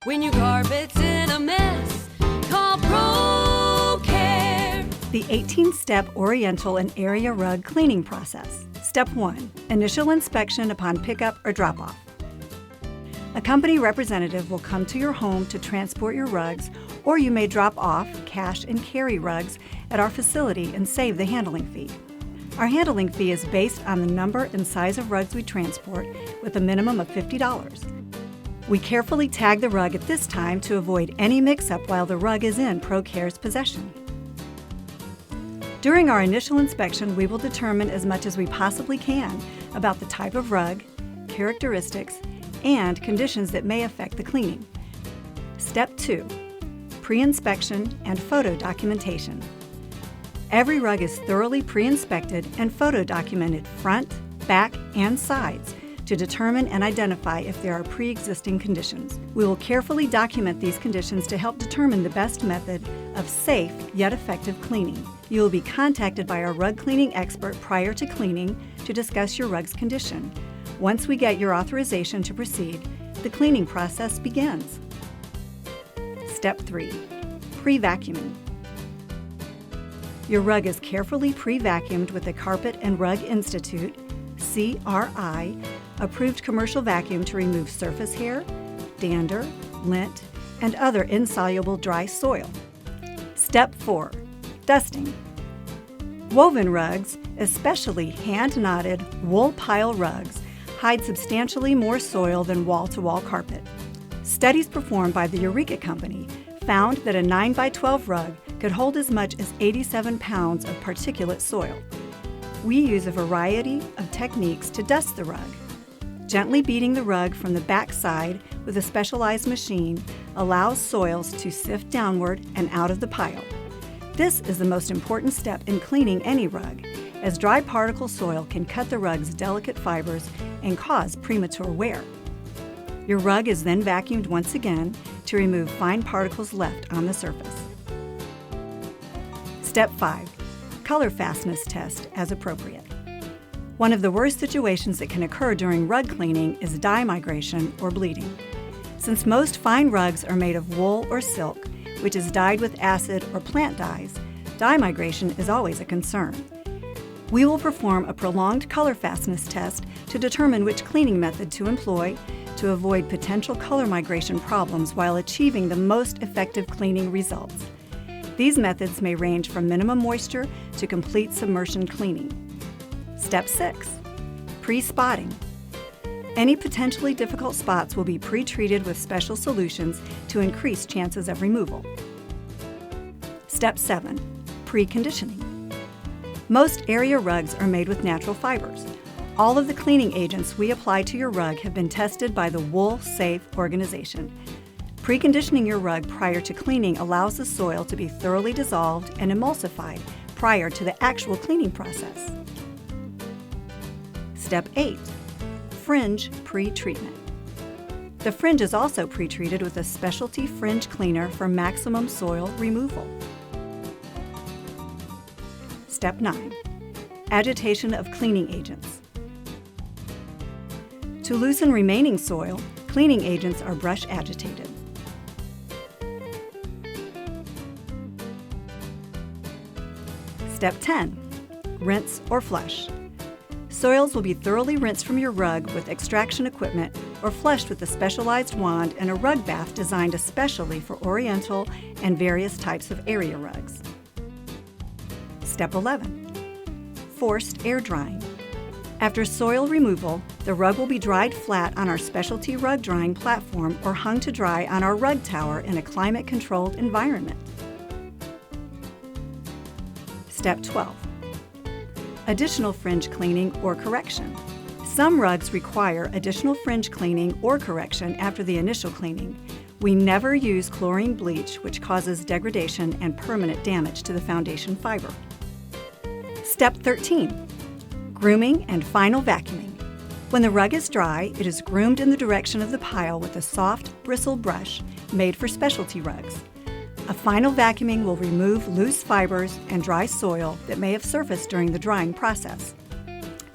When your carpet's in a mess, call ProCare. The 18-step Oriental and area rug cleaning process. Step 1. Initial inspection upon pickup or drop-off. A company representative will come to your home to transport your rugs, or you may drop off, cash, and carry rugs at our facility and save the handling fee. Our handling fee is based on the number and size of rugs we transport, with a minimum of $50. We carefully tag the rug at this time to avoid any mix-up while the rug is in ProCare's possession. During our initial inspection, we will determine as much as we possibly can about the type of rug, characteristics, and conditions that may affect the cleaning. Step 2. Pre-inspection and photo documentation. Every rug is thoroughly pre-inspected and photo documented front, back, and sides to determine and identify if there are pre-existing conditions. We will carefully document these conditions to help determine the best method of safe yet effective cleaning. You will be contacted by our rug cleaning expert prior to cleaning to discuss your rug's condition. Once we get your authorization to proceed, the cleaning process begins. Step 3. Pre-vacuuming. Your rug is carefully pre-vacuumed with the Carpet and Rug Institute (CRI) approved commercial vacuum to remove surface hair, dander, lint, and other insoluble dry soil. Step 4. Dusting. Woven rugs, especially hand-knotted wool pile rugs, hide substantially more soil than wall-to-wall carpet. Studies performed by the Eureka Company found that a 9x12 rug could hold as much as 87 pounds of particulate soil. We use a variety of techniques to dust the rug. Gently beating the rug from the back side with a specialized machine allows soils to sift downward and out of the pile. This is the most important step in cleaning any rug, as dry particle soil can cut the rug's delicate fibers and cause premature wear. Your rug is then vacuumed once again to remove fine particles left on the surface. Step 5. Color fastness test as appropriate. One of the worst situations that can occur during rug cleaning is dye migration or bleeding. Since most fine rugs are made of wool or silk, which is dyed with acid or plant dyes, dye migration is always a concern. We will perform a prolonged color fastness test to determine which cleaning method to employ to avoid potential color migration problems while achieving the most effective cleaning results. These methods may range from minimum moisture to complete submersion cleaning. Step 6. Pre-spotting. Any potentially difficult spots will be pre-treated with special solutions to increase chances of removal. Step 7. Pre-conditioning. Most area rugs are made with natural fibers. All of the cleaning agents we apply to your rug have been tested by the Wool Safe organization. Preconditioning your rug prior to cleaning allows the soil to be thoroughly dissolved and emulsified prior to the actual cleaning process. Step 8. Fringe pre-treatment. The fringe is also pre-treated with a specialty fringe cleaner for maximum soil removal. Step 9. Agitation of cleaning agents. To loosen remaining soil, cleaning agents are brush agitated. Step 10. Rinse or flush. Soils will be thoroughly rinsed from your rug with extraction equipment or flushed with a specialized wand in a rug bath designed especially for Oriental and various types of area rugs. Step 11. Forced air drying. After soil removal, the rug will be dried flat on our specialty rug drying platform or hung to dry on our rug tower in a climate-controlled environment. Step 12. Additional fringe cleaning or correction. Some rugs require additional fringe cleaning or correction after the initial cleaning. We never use chlorine bleach, which causes degradation and permanent damage to the foundation fiber. Step 13. Grooming and final vacuuming. When the rug is dry, it is groomed in the direction of the pile with a soft bristle brush made for specialty rugs. A final vacuuming will remove loose fibers and dry soil that may have surfaced during the drying process.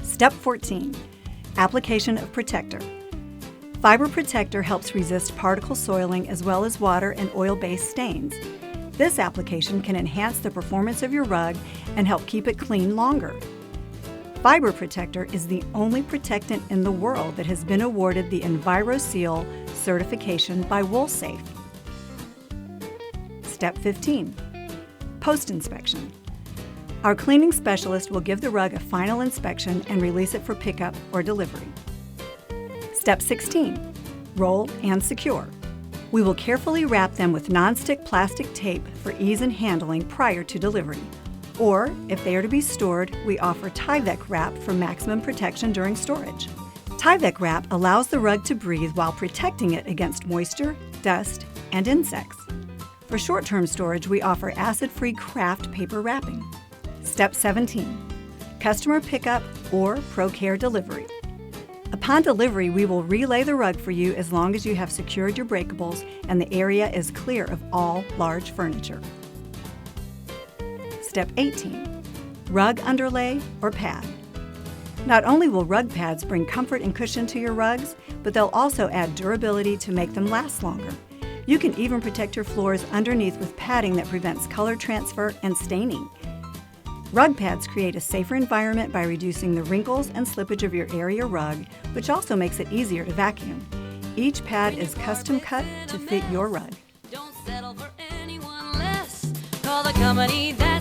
Step 14. Application of protector. Fiber Protector helps resist particle soiling as well as water and oil-based stains. This application can enhance the performance of your rug and help keep it clean longer. Fiber Protector is the only protectant in the world that has been awarded the EnviroSeal certification by WoolSafe. Step 15. Post-inspection. Our cleaning specialist will give the rug a final inspection and release it for pickup or delivery. Step 16. Roll and secure. We will carefully wrap them with nonstick plastic tape for ease in handling prior to delivery. Or, if they are to be stored, we offer Tyvek wrap for maximum protection during storage. Tyvek wrap allows the rug to breathe while protecting it against moisture, dust, and insects. For short-term storage, we offer acid-free craft paper wrapping. Step 17. Customer pickup or ProCare delivery. Upon delivery, we will relay the rug for you as long as you have secured your breakables and the area is clear of all large furniture. Step 18. Rug underlay or pad. Not only will rug pads bring comfort and cushion to your rugs, but they'll also add durability to make them last longer. You can even protect your floors underneath with padding that prevents color transfer and staining. Rug pads create a safer environment by reducing the wrinkles and slippage of your area rug, which also makes it easier to vacuum. Each pad is custom cut to fit your rug. Don't settle for anyone less. Call the company that